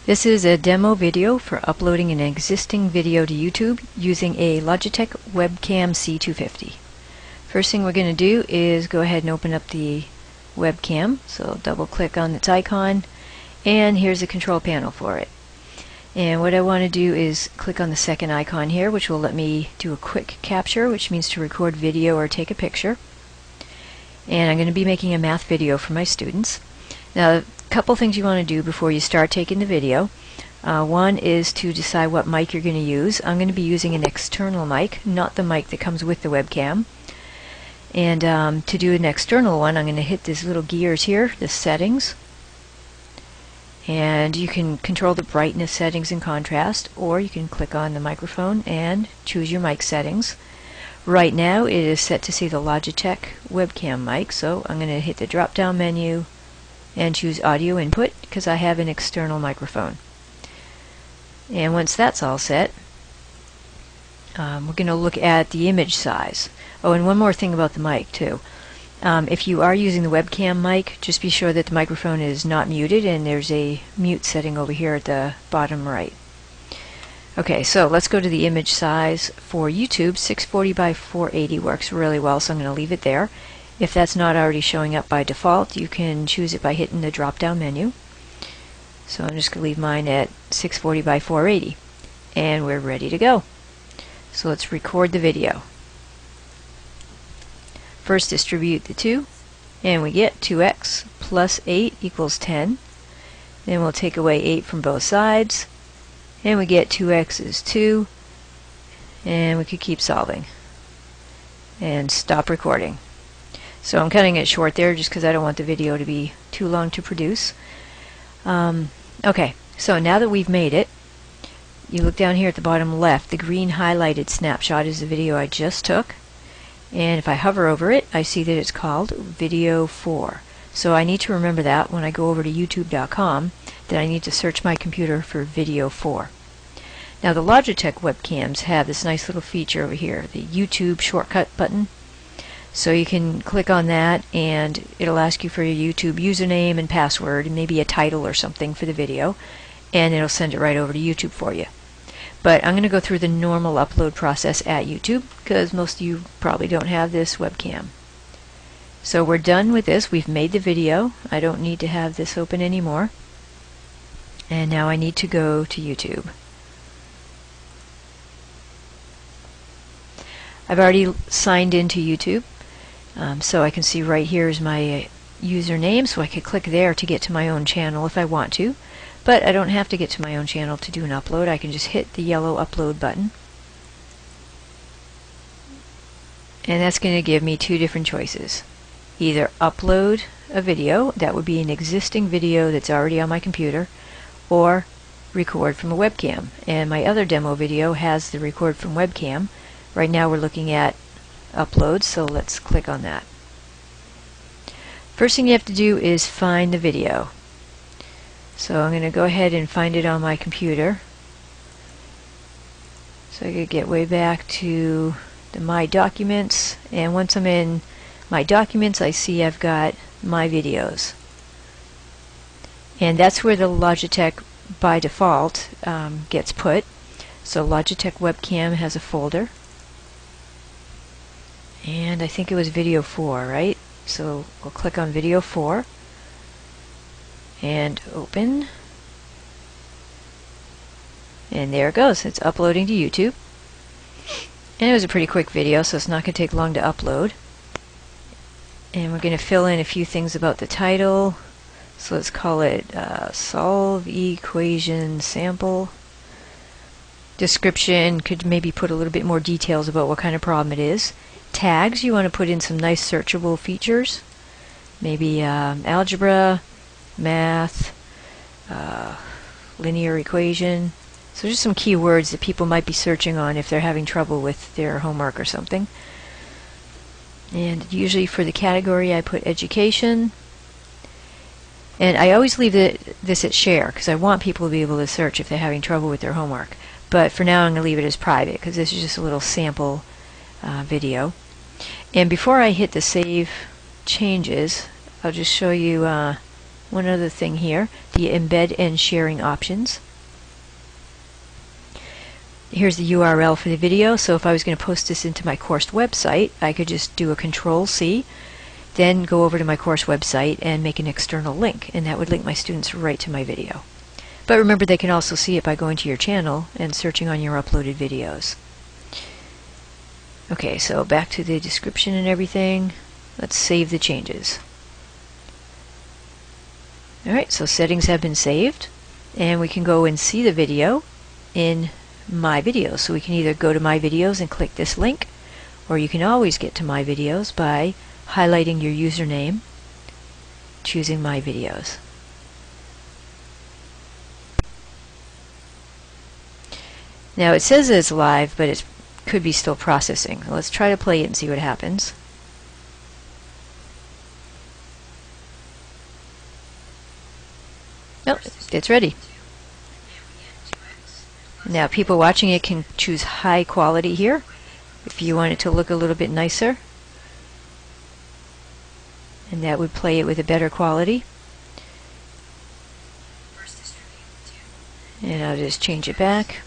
This is a demo video for uploading an existing video to YouTube using a Logitech webcam C250. First thing we're going to do is go ahead and open up the webcam. So double click on its icon, and here's the control panel for it. And what I want to do is click on the second icon here, which will let me do a quick capture, which means to record video or take a picture. And I'm going to be making a math video for my students. Now, couple things you want to do before you start taking the video. One is to decide what mic you're going to use. I'm going to be using an external mic, not the mic that comes with the webcam. And to do an external one, I'm going to hit these little gears here, the settings. And you can control the brightness settings and contrast, or you can click on the microphone and choose your mic settings. Right now it is set to say the Logitech webcam mic, so I'm going to hit the drop down menu and choose audio input because I have an external microphone. And once that's all set, we're going to look at the image size. Oh, and one more thing about the mic too. If you are using the webcam mic, just be sure that the microphone is not muted, and there's a mute setting over here at the bottom right. Okay, so let's go to the image size for YouTube. 640 by 480 works really well, so I'm going to leave it there. If that's not already showing up by default, you can choose it by hitting the drop-down menu. So I'm just going to leave mine at 640 by 480. And we're ready to go. So let's record the video. First distribute the 2, and we get 2x plus 8 equals 10. Then we'll take away 8 from both sides, and we get 2x is 2, and we could keep solving. And stop recording. So I'm cutting it short there just because I don't want the video to be too long to produce. Okay, so now that we've made it, you look down here at the bottom left, the green highlighted snapshot is the video I just took. And if I hover over it, I see that it's called Video 4. So I need to remember that when I go over to youtube.com, that I need to search my computer for Video 4. Now the Logitech webcams have this nice little feature over here, the YouTube shortcut button. So you can click on that and it'll ask you for your YouTube username and password and maybe a title or something for the video, and it'll send it right over to YouTube for you. But I'm going to go through the normal upload process at YouTube because most of you probably don't have this webcam. So we're done with this. We've made the video. I don't need to have this open anymore. And now I need to go to YouTube. I've already signed into YouTube. So I can see right here is my username, so I could click there to get to my own channel if I want to. But I don't have to get to my own channel to do an upload. I can just hit the yellow upload button. And that's going to give me two different choices. Either upload a video, that would be an existing video that's already on my computer, or record from a webcam. And my other demo video has the record from webcam. Right now we're looking at upload, so let's click on that. First thing you have to do is find the video. So I'm going to go ahead and find it on my computer. So I could get way back to the My Documents, and once I'm in My Documents, I see I've got My Videos. And that's where the Logitech by default gets put. So Logitech webcam has a folder. And I think it was Video 4, right? So we'll click on Video 4 and open. And there it goes. It's uploading to YouTube. And it was a pretty quick video, so it's not going to take long to upload. And we're going to fill in a few things about the title. So let's call it Solve Equation Sample. Description, could maybe put a little bit more details about what kind of problem it is. Tags, you want to put in some nice searchable features. Maybe algebra, math, linear equation. So just some keywords that people might be searching on if they're having trouble with their homework or something. And usually for the category I put education. And I always leave this at share because I want people to be able to search if they're having trouble with their homework. But for now I'm going to leave it as private because this is just a little sample video. And before I hit the save changes, I'll just show you one other thing here, the embed and sharing options. Here's the URL for the video, so if I was going to post this into my course website, I could just do a Control-C, then go over to my course website and make an external link, and that would link my students right to my video. But remember, they can also see it by going to your channel and searching on your uploaded videos. Okay, so back to the description and everything. Let's save the changes. Alright, so settings have been saved, and we can go and see the video in My Videos. So we can either go to My Videos and click this link, or you can always get to My Videos by highlighting your username, choosing My Videos. Now it says it's live, but it could be still processing. Let's try to play it and see what happens. Oh, it's ready. Now people watching it can choose high quality here if you want it to look a little bit nicer, and that would play it with a better quality. And I'll just change it back.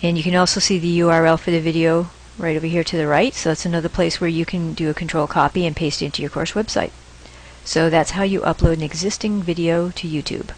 And you can also see the URL for the video right over here to the right, so that's another place where you can do a control copy and paste it into your course website. So that's how you upload an existing video to YouTube.